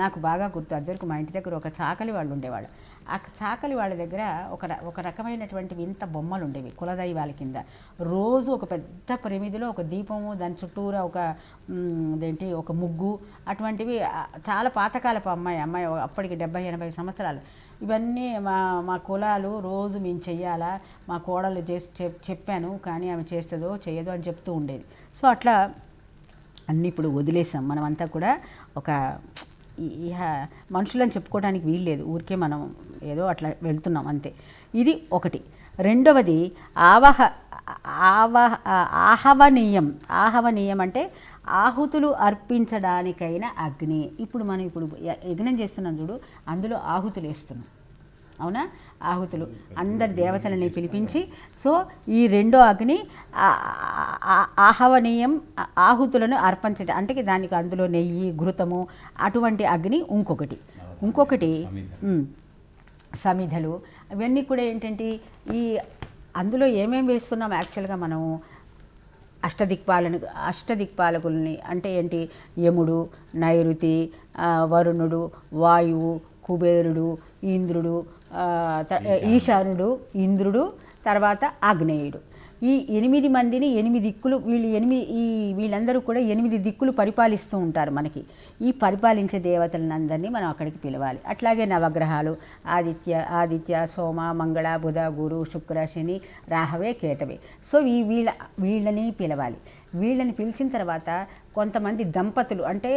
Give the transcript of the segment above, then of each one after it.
నాకు బాగా గుర్తు. అదివరకు మా ఇంటి దగ్గర ఒక చాకలి వాళ్ళు ఉండేవాళ్ళు. ఆ చాకలి వాళ్ళ దగ్గర ఒక రకమైనటువంటి వింత బొమ్మలు ఉండేవి కులదైవాల కింద. రోజు ఒక పెద్ద ప్రమిదిలో ఒక దీపము, దాని చుట్టూరా అదేంటి ఒక ముగ్గు, అటువంటివి. చాలా పాతకాలపు అమ్మాయి అప్పటికి 70-80 సంవత్సరాలు. ఇవన్నీ మా కులాలు రోజు మేము చెయ్యాలా, మా కోడలు చెప్పాను కానీ ఆమె చేస్తుందో చేయదో అని చెప్తూ ఉండేది. సో అట్లా అన్నీ ఇప్పుడు వదిలేసాం. మనమంతా కూడా ఒక మనుషులని చెప్పుకోవడానికి వీల్లేదు, ఊరికే మనం ఏదో అట్లా వెళ్తున్నాం అంతే. ఇది ఒకటి. రెండవది ఆహవనీయం అంటే ఆహుతులు అర్పించడానికైన అగ్ని. మనం యజ్ఞం చేస్తున్నాం చూడు, అందులో ఆహుతులు వేస్తున్నాం, అవునా? ఆహుతులు అందరి దేవతలని పిలిపించి, సో ఈ రెండో అగ్ని ఆహవనీయం, ఆహుతులను అర్పించడం అంటే దానికి అందులో నెయ్యి, ఘృతము అటువంటి అగ్ని. ఇంకొకటి సమిధలు. ఇవన్నీ కూడా ఏంటంటే అందులో ఏమేమి వేస్తున్నాం యాక్చువల్గా మనం అష్టదిక్పాలకుల్ని అంటే ఏంటి, యముడు, నైరుతి, వరుణుడు, వాయువు, కుబేరుడు, ఇంద్రుడు, ఈశానుడు, ఇంద్రుడు, తర్వాత ఆగ్నేయుడు. ఈ 8 మందిని 8 దిక్కులు, వీళ్ళందరూ కూడా 8 దిక్కులు పరిపాలిస్తూ ఉంటారు మనకి. ఈ పరిపాలించే దేవతలందరినీ మనం అక్కడికి పిలవాలి. అట్లాగే నవగ్రహాలు ఆదిత్య, సోమ, మంగళ, బుధ, గురు, శుక్ర, శని, రాహవే, కేతవే. సో వీళ్ళని పిలవాలి. వీళ్ళని పిలిచిన తర్వాత కొంతమంది దంపతులు అంటే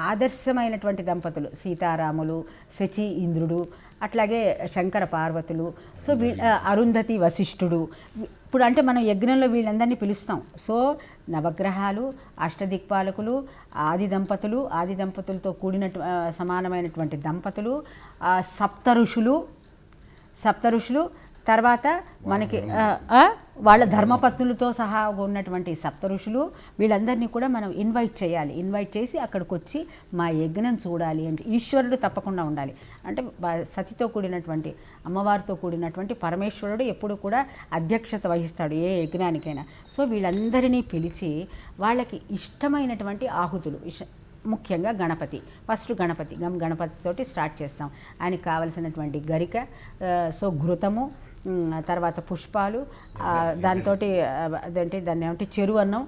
ఆదర్శమైనటువంటి దంపతులు, సీతారాములు, శచి ఇంద్రుడు, అట్లాగే శంకర పార్వతులు, సో అరుంధతి వశిష్ఠుడు. ఇప్పుడు అంటే మనం యజ్ఞంలో వీళ్ళందరినీ పిలుస్తాం. సో నవగ్రహాలు, అష్టదిక్పాలకులు, ఆది దంపతులతో సమానమైనటువంటి దంపతులు, సప్త ఋషులు, తర్వాత మనకి వాళ్ళ ధర్మపత్నులతో సహా ఉన్నటువంటి సప్త ఋషులు, వీళ్ళందరినీ కూడా మనం ఇన్వైట్ చేసి అక్కడికి వచ్చి మా యజ్ఞం చూడాలి అని. ఈశ్వరుడు తప్పకుండా ఉండాలి. అంటే సతితో కూడినటువంటి, అమ్మవారితో కూడినటువంటి పరమేశ్వరుడు ఎప్పుడు కూడా అధ్యక్షత వహిస్తాడు ఏ యజ్ఞానికైనా. సో వీళ్ళందరినీ పిలిచి వాళ్ళకి ఇష్టమైనటువంటి ఆహుతులు, ముఖ్యంగా గణపతి, ఫస్ట్ గణపతితోటి స్టార్ట్ చేస్తాం. ఆయనకి కావలసినటువంటి గరిక, సో ఘృతము, తర్వాత పుష్పాలు, దాంతో దాన్ని ఏమంటే చెరువు అన్నం,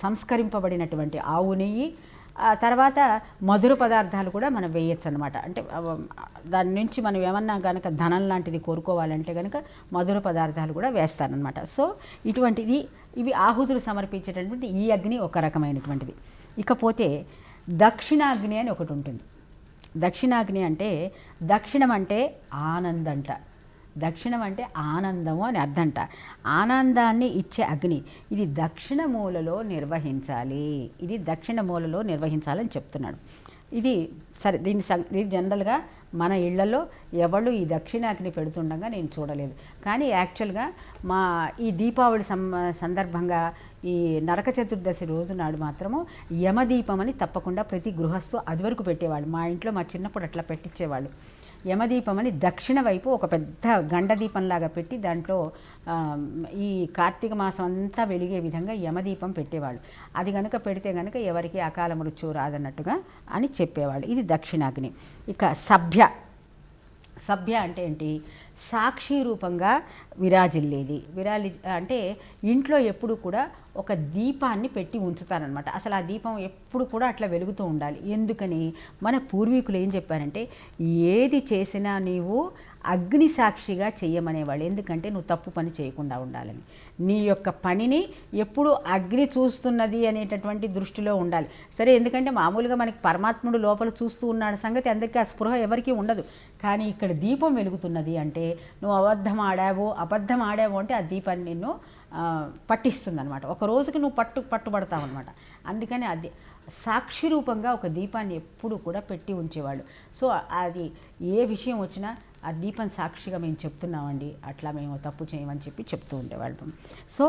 సంస్కరింపబడినటువంటి ఆవు నెయ్యి, తర్వాత మధుర పదార్థాలు కూడా మనం వేయచ్చు అనమాట. అంటే దాని నుంచి మనం ఏమన్నా కనుక ధనం లాంటిది కోరుకోవాలంటే కనుక మధుర పదార్థాలు కూడా వేస్తానమాట. సో ఇవి ఆహుతులు సమర్పించేటటువంటి ఈ అగ్ని ఒక రకమైనటువంటిది. ఇకపోతే దక్షిణాగ్ని అని ఒకటి ఉంటుంది. దక్షిణాగ్ని అంటే దక్షిణం అంటే ఆనందంట. దక్షిణం అంటే ఆనందము అని అర్థంట. ఆనందాన్ని ఇచ్చే అగ్ని. ఇది దక్షిణ మూలలో నిర్వహించాలని చెప్తున్నాడు. ఇది సరే, దీన్ని జనరల్గా మన ఇళ్లలో ఎవరు ఈ దక్షిణాగ్ని పెడుతుండగా నేను చూడలేదు. కానీ యాక్చువల్గా ఈ దీపావళి సందర్భంగా ఈ నరక చతుర్దశి రోజు నాడు మాత్రము యమదీపం అని తప్పకుండా ప్రతి గృహస్థు అదివరకు పెట్టేవాళ్ళు. మా ఇంట్లో మా చిన్నప్పుడు అట్లా పెట్టించేవాళ్ళు. యమదీపం అని దక్షిణ వైపు ఒక పెద్ద గండదీపంలాగా పెట్టి దాంట్లో ఈ కార్తీక మాసం అంతా వెలిగే విధంగా యమదీపం పెట్టేవాళ్ళు. అది కనుక పెడితే కనుక ఎవరికి అకాల మృత్యు రాదన్నట్టుగా అని చెప్పేవాళ్ళు. ఇది దక్షిణాగ్ని. ఇక సభ్య అంటే ఏంటి, సాక్షి రూపంగా విరాజిల్లేది. అంటే ఇంట్లో ఎప్పుడు కూడా ఒక దీపాన్ని పెట్టి ఉంచుతారనమాట. అసలు ఆ దీపం ఎప్పుడు కూడా అట్లా వెలుగుతూ ఉండాలి. ఎందుకని మన పూర్వీకులు ఏం చెప్పారంటే, ఏది చేసినా నీవు అగ్ని సాక్షిగా చెయ్యమనేవాళ్ళు. ఎందుకంటే నువ్వు తప్పు పని చేయకుండా ఉండాలని. నీ యొక్క పనిని ఎప్పుడు అగ్ని చూస్తున్నది అనేటటువంటి దృష్టిలో ఉండాలి. సరే, ఎందుకంటే మామూలుగా మనకి పరమాత్ముడు లోపల చూస్తూ ఉన్నాడు సంగతి అందరికీ ఆ స్పృహ ఎవరికీ ఉండదు. కానీ ఇక్కడ దీపం వెలుగుతున్నది అంటే నువ్వు అబద్ధం ఆడావు అంటే ఆ దీపాన్ని నిన్ను పట్టిస్తుంది అనమాట. ఒక రోజుకి నువ్వు పట్టుబడతావు అనమాట. అందుకని అది సాక్షి రూపంగా ఒక దీపాన్ని ఎప్పుడు కూడా పెట్టి ఉంచేవాళ్ళు. సో అది ఏ విషయం వచ్చినా ఆ దీపం సాక్షిగా మేము చెప్తున్నామండి, అట్లా మేము తప్పు చేయమని చెప్తూ ఉండేవాళ్ళం. సో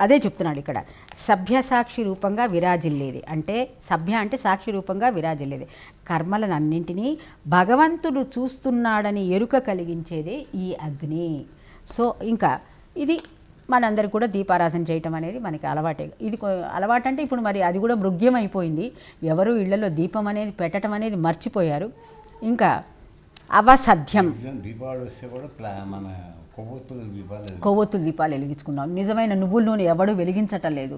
అదే చెప్తున్నాడు ఇక్కడ, సభ్య సాక్షి రూపంగా విరాజిల్లేది. అంటే సభ్య అంటే సాక్షి రూపంగా విరాజిల్లేది. కర్మలనన్నింటినీ భగవంతుడు చూస్తున్నాడని ఎరుక కలిగించేదే ఈ అగ్ని. సో ఇంకా ఇది మనందరికి కూడా దీపారాధన చేయటం అనేది మనకి అలవాటే. ఇది అలవాటు అంటే ఇప్పుడు మరి అది కూడా మృగ్యం అయిపోయింది. ఎవరు ఇళ్లలో దీపం అనేది పెట్టడం అనేది మర్చిపోయారు. ఇంకా అవసధ్యం, దీపావళి వస్తే కూడా మన కొవ్వొత్తులు దీపాలు వెలిగించుకున్నాం. నిజమైన నువ్వుల నూనె ఎవడు వెలిగించటం లేదు,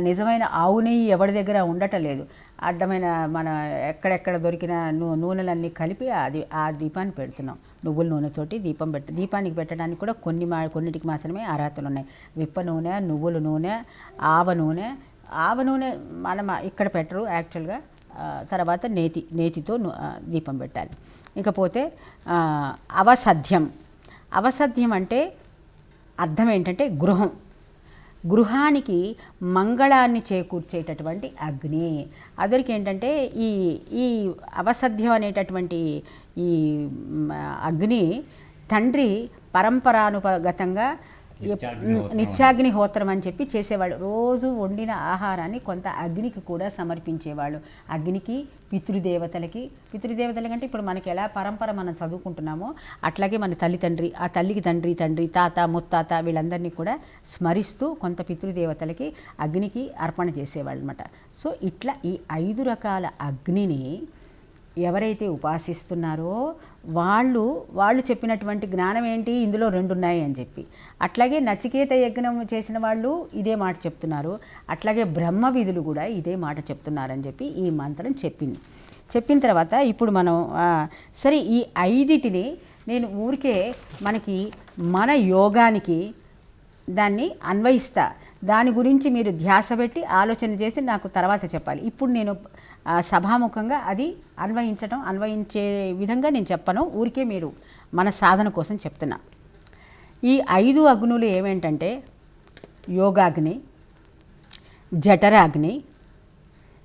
నిజమైన ఆవు నెయ్యి ఎవరి దగ్గర ఉండటం లేదు. అడ్డమైన మన ఎక్కడెక్కడ దొరికిన నూనెలన్నీ కలిపి ఆ దీపాన్ని పెడుతున్నాం. నువ్వుల నూనెతోటి దీపానికి పెట్టడానికి కూడా కొన్నిటికి మాత్రమే అర్హతలు ఉన్నాయి. విప్ప నూనె, నువ్వుల నూనె, ఆవ నూనె మనం ఇక్కడ పెట్టరు యాక్చువల్గా. తర్వాత నేతితో దీపం పెట్టాలి. ఇకపోతే అవసధ్యం అంటే అర్థం ఏంటంటే గృహానికి మంగళాన్ని చేకూర్చేటటువంటి అగ్ని. అదరికి ఏంటంటే ఈ అవసధ్యం అనేటటువంటి ఈ అగ్ని తండ్రి పరంపరానుగతంగా నిత్యాగ్నిహోత్రం అని చెప్పి చేసేవాళ్ళు. రోజు వండిన ఆహారాన్ని కొంత అగ్నికి కూడా సమర్పించేవాళ్ళు. అగ్నికి, పితృదేవతలకి అంటే ఇప్పుడు మనకి ఎలా పరంపర మనం చదువుకుంటున్నామో అట్లాగే మన తల్లిదండ్రి, ఆ తల్లికి తండ్రి, తాత, ముత్తాత వీళ్ళందరినీ కూడా స్మరిస్తూ కొంత పితృదేవతలకి అగ్నికి అర్పణ చేసేవాళ్ళు అనమాట. సో ఇట్లా ఈ 5 రకాల అగ్నిని ఎవరైతే ఉపాసిస్తున్నారో వాళ్ళు చెప్పినటువంటి జ్ఞానం ఏంటి, ఇందులో 2 ఉన్నాయి అని చెప్పి. అట్లాగే నచికేత యజ్ఞం చేసిన వాళ్ళు ఇదే మాట చెప్తున్నారు. అట్లాగే బ్రహ్మ విధులు కూడా ఇదే మాట చెప్తున్నారని చెప్పి ఈ మంత్రం చెప్పిన తర్వాత ఇప్పుడు మనం సరే ఈ 5టిని నేను ఊరికే మనకి మన యోగానికి దాన్ని అన్వయిస్తా. దాని గురించి మీరు ధ్యాస పెట్టి ఆలోచన చేసి నాకు తర్వాత చెప్పాలి. ఇప్పుడు నేను సభాముఖంగా అది అన్వయించే విధంగా నేను చెప్పను, ఊరికే మీరు మన సాధన కోసం చెప్తున్నా. ఈ 5 అగ్నులు ఏమేంటంటే యోగాగ్ని, జఠరాగ్ని,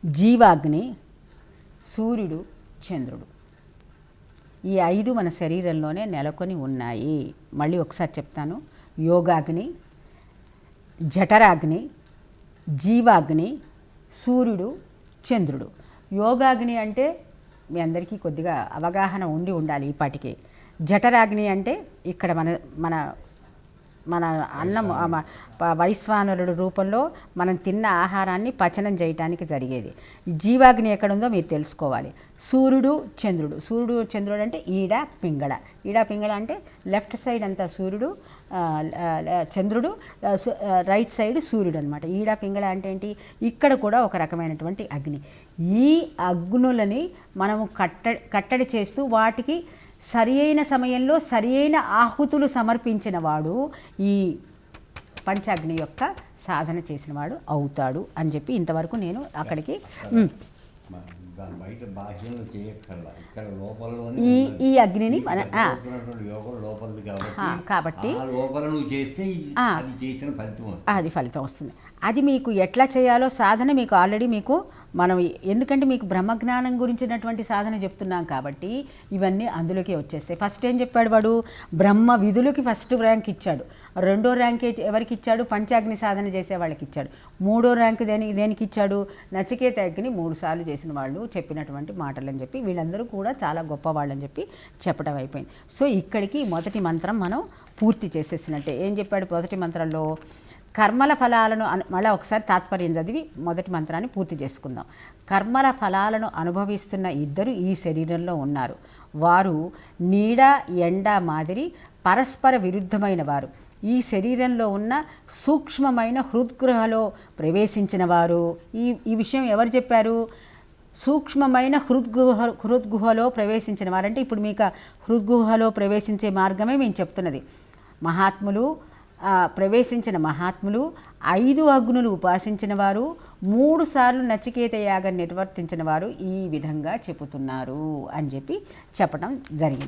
జీవాగ్ని, సూర్యుడు, చంద్రుడు. ఈ 5 మన శరీరంలోనే నెలకొని ఉన్నాయి. మళ్ళీ ఒకసారి చెప్తాను. యోగాగ్ని, జఠరాగ్ని, జీవాగ్ని, సూర్యుడు, చంద్రుడు. యోగాగ్ని అంటే మీ అందరికీ కొద్దిగా అవగాహన ఉండాలి ఈపాటికి. జఠరాగ్ని అంటే ఇక్కడ మన అన్నం వైశ్వానరుడు రూపంలో మనం తిన్న ఆహారాన్ని పచనం చేయటానికి జరిగేది. జీవాగ్ని ఎక్కడుందో మీరు తెలుసుకోవాలి. సూర్యుడు, చంద్రుడు అంటే ఈడ పింగళ అంటే లెఫ్ట్ సైడ్ అంతా సూర్యుడు, చంద్రుడు, రైట్ సైడ్ సూర్యుడు అనమాట. ఈడ పింగళ అంటే ఏంటి, ఇక్కడ కూడా ఒక రకమైనటువంటి అగ్ని. ఈ అగ్నులని మనము కట్టడి చేస్తూ వాటికి సరి అయిన సమయంలో సరి అయిన ఆహుతులు సమర్పించిన వాడు ఈ పంచాగ్ని యొక్క సాధన చేసిన వాడు అవుతాడు అని చెప్పి ఇంతవరకు నేను అక్కడికి ఈ అగ్నిని కాబట్టి అది ఫలితం వస్తుంది. అది మీకు ఎట్లా చేయాలో సాధన మీకు ఆల్రెడీ మనం ఎందుకంటే మీకు బ్రహ్మజ్ఞానం గురించినటువంటి సాధన చెప్తున్నాం కాబట్టి ఇవన్నీ అందులోకి వచ్చేస్తాయి. ఫస్ట్ ఏం చెప్పాడు వాడు, బ్రహ్మ విధులకి ఫస్ట్ ర్యాంక్ ఇచ్చాడు. 2వ ర్యాంక్ ఎవరికి ఇచ్చాడు, పంచాగ్ని సాధన చేసే వాళ్ళకి ఇచ్చాడు. 3వ ర్యాంక్ దేనికి ఇచ్చాడు, నచికేత యజ్ఞని 3 సార్లు చేసిన వాళ్ళు చెప్పినటువంటి మాటలు అని చెప్పి వీళ్ళందరూ కూడా చాలా గొప్పవాళ్ళని చెప్పి చెప్పడం అయిపోయింది. సో ఇక్కడికి మొదటి మంత్రం మనం పూర్తి చేసేసినట్టే. ఏం చెప్పాడు మొదటి మంత్రంలో, కర్మల ఫలాలను మళ్ళీ ఒకసారి తాత్పర్యం చదివి మొదటి మంత్రాన్ని పూర్తి చేసుకుందాం. కర్మల ఫలాలను అనుభవిస్తున్న 2 ఈ శరీరంలో ఉన్నారు. వారు నీడ ఎండ మాదిరి పరస్పర విరుద్ధమైన వారు. ఈ శరీరంలో ఉన్న సూక్ష్మమైన హృద్గృహలో ప్రవేశించిన వారు. ఈ విషయం ఎవరు చెప్పారు, సూక్ష్మమైన హృద్గుహలో ప్రవేశించిన వారంటే ఇప్పుడు మీకు హృద్గుహలో ప్రవేశించే మార్గమే మేము చెప్తున్నది. ప్రవేశించిన మహాత్ములు 5 అగ్నులు ఉపాసించిన వారు 3 సార్లు నచికేత యాగం నిర్వర్తించిన వారు ఈ విధంగా చెబుతున్నారు అని చెప్పి చెప్పడం జరిగింది.